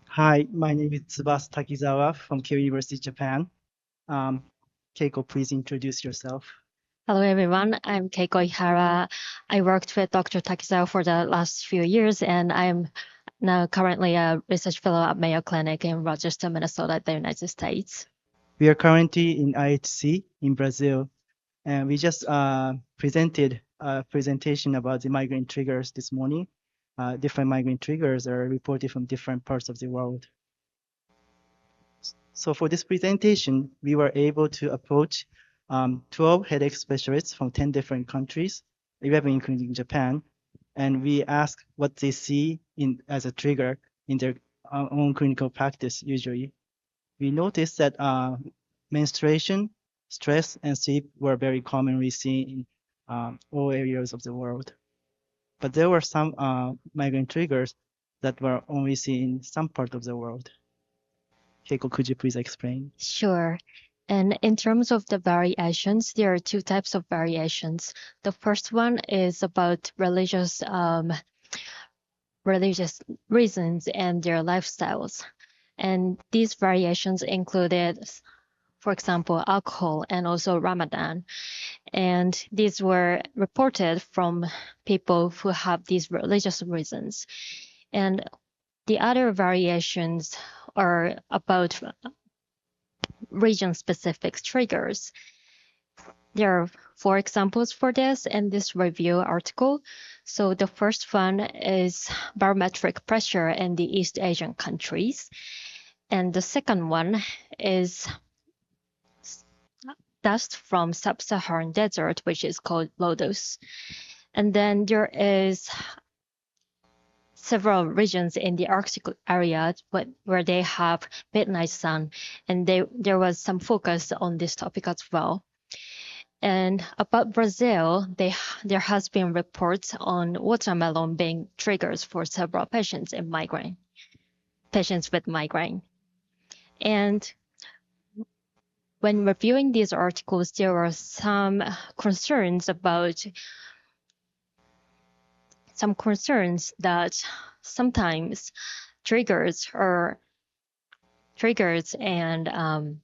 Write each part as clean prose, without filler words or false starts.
Hi, my name is Tsubasa Takizawa from Keio University, Japan. Um, Keiko, please introduce yourself. Hello, everyone. I'm Keiko Ihara. I worked with Dr. Takizawa for the last few years, and I'm now currently a research fellow at Mayo Clinic in Rochester, Minnesota, the United States. We are currently in IHC in Brazil, and we just presented a presentation about the migraine triggers this morning. Different migraine triggers are reported from different parts of the world. So for this presentation, we were able to approach 12 headache specialists from 10 different countries, 11 including Japan, and we asked what they see as a trigger in their own clinical practice usually. We noticed that menstruation, stress, and sleep were very commonly seen in all areas of the world. But there were some migraine triggers that were only seen in some part of the world. Keiko, could you please explain? Sure. And in terms of the variations, there are two types of variations. The first one is about religious reasons and their lifestyles. And these variations included, for example, alcohol and also Ramadan. And these were reported from people who have these religious reasons. And the other variations are about region-specific triggers. There are 4 examples for this in this review article. So the first one is barometric pressure in the East Asian countries. And the second one is dust from sub-Saharan desert, which is called lodos. And then there is several regions in the Arctic area where they have midnight sun, and there was some focus on this topic as well. And about Brazil, there has been reports on watermelon being triggers for several patients with migraine. And when reviewing these articles, there were some concerns that sometimes triggers and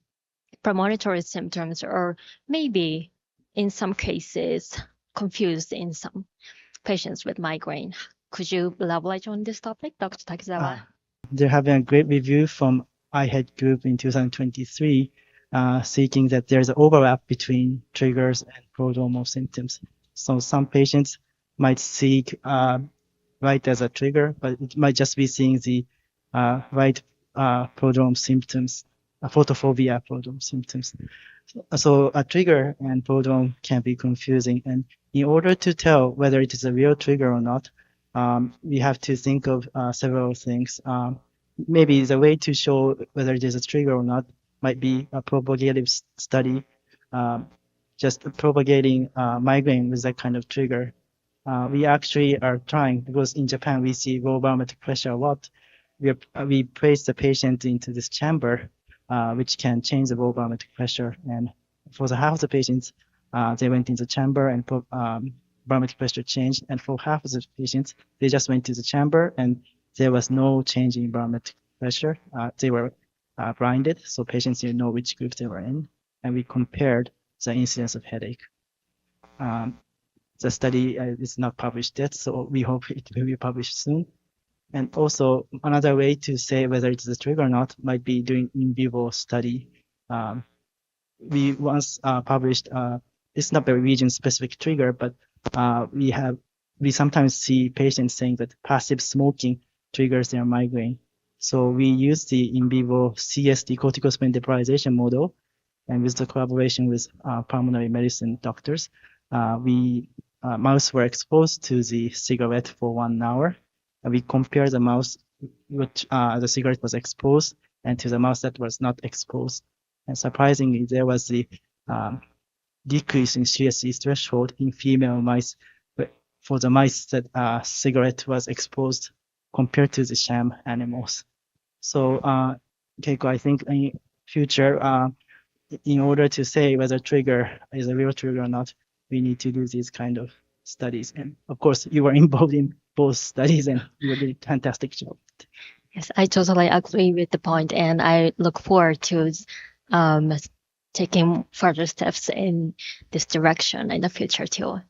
premonitory symptoms are maybe in some cases confused in some patients with migraine. Could you elaborate on this topic, Dr. Takizawa? They're having a great review from IHED Group in 2023, seeking that there's an overlap between triggers and prodromal symptoms. So some patients might seek right as a trigger, but it might just be seeing the right prodrome symptoms, photophobia prodrome symptoms. So a trigger and prodrome can be confusing. And in order to tell whether it is a real trigger or not, we have to think of several things. Maybe the way to show whether it is a trigger or not might be a propagative study, just propagating migraine with that kind of trigger. We actually are trying, because in Japan we see low barometric pressure a lot. We place the patient into this chamber, which can change the low barometric pressure. And for the half of the patients, they went in the chamber and barometric pressure changed. And for half of the patients, they just went to the chamber and there was no change in barometric pressure. They were blinded, so patients didn't know which group they were in. And we compared the incidence of headache. The study is not published yet, so we hope it will be published soon. And also, another way to say whether it's a trigger or not might be doing in vivo study. We once published, it's not a region-specific trigger, but we sometimes see patients saying that passive smoking triggers their migraine. So we use the in vivo CSD, corticospin depolarization model, and with the collaboration with pulmonary medicine doctors, mouse were exposed to the cigarette for 1 hour. And we compare the mouse which the cigarette was exposed and to the mouse that was not exposed. And surprisingly, there was the decrease in CSE threshold in female mice for the mice that cigarette was exposed compared to the sham animals. So, Keiko, I think in future, in order to say whether trigger is a real trigger or not, we need to do these kind of studies. And of course, you were involved in both studies and you did a fantastic job. Yes, I totally agree with the point, and I look forward to um, taking further steps in this direction in the future too.